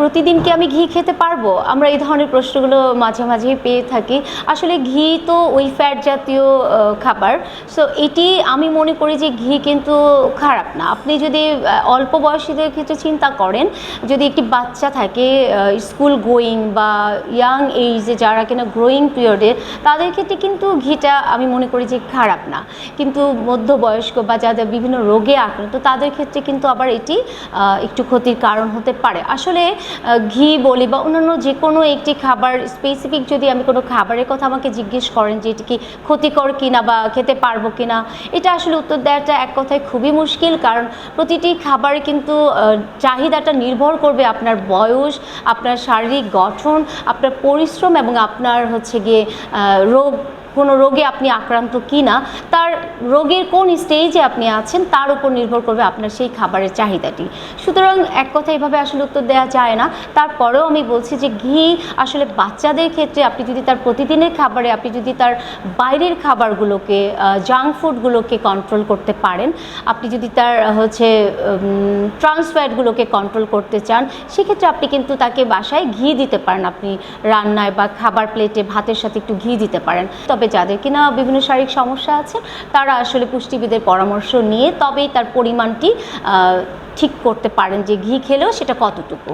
প্রতিদিন কি আমি ঘি খেতে পারবো? আমরা এই ধরনের প্রশ্নগুলো মাঝে মাঝেই পেয়ে থাকি। আসলে ঘি তো ওই ফ্যাট জাতীয় খাবার। সো এটি আমি মনে করি যে ঘি কিন্তু খারাপ না। আপনি যদি অল্প বয়সীদের ক্ষেত্রে চিন্তা করেন, যদি একটি বাচ্চা থাকে স্কুল গোয়িং বা ইয়াং এইজে যারা কিনা গ্রোয়িং পিরিয়ডে, তাদের ক্ষেত্রে কিন্তু ঘিটা আমি মনে করি যে খারাপ না। কিন্তু মধ্যবয়স্ক বা যাদের বিভিন্ন রোগে আক্রান্ত তাদের ক্ষেত্রে কিন্তু আবার এটি একটু ক্ষতির কারণ হতে পারে। আসলে ঘি বলি বা অন্যান্য যে কোনো একটি খাবার স্পেসিফিক যদি আমি কোনো খাবারের কথা আমাকে জিজ্ঞেস করেন যে এটি কি ক্ষতিকর কিনা বা খেতে পারবো কিনা, এটা আসলে উত্তর দেওয়াটা এক কথায় খুবই মুশকিল। কারণ প্রতিটি খাবারে কিন্তু চাহিদাটা নির্ভর করবে আপনার বয়স, আপনার শারীরিক গঠন, আপনার পরিশ্রম এবং আপনার হচ্ছে গিয়ে কোনো রোগে আপনি আক্রান্ত কি না, তার রোগের কোন স্টেজে আপনি আছেন তার উপর নির্ভর করবে আপনার সেই খাবারের চাহিদাটি। সুতরাং এক কথা এভাবে আসলে উত্তর দেওয়া যায় না। তারপরেও আমি বলছি যে ঘি আসলে বাচ্চাদের ক্ষেত্রে আপনি যদি তার প্রতিদিনের খাবারে আপনি যদি তার বাইরের খাবারগুলোকে জাঙ্ক ফুডগুলোকে কন্ট্রোল করতে পারেন, আপনি যদি তার ট্রান্স ফ্যাটগুলোকে কন্ট্রোল করতে চান, সেক্ষেত্রে আপনি কিন্তু তাকে বাসায় ঘি দিতে পারেন। আপনি রান্নায় বা খাবার প্লেটে ভাতের সাথে একটু ঘি দিতে পারেন। তবে যাদের কিনা বিভিন্ন শারীরিক সমস্যা আছে তারা আসলে পুষ্টিবিদের পরামর্শ নিয়ে তবেই তার পরিমাণটি ঠিক করতে পারেন যে ঘি খেলেও সেটা কতটুকু।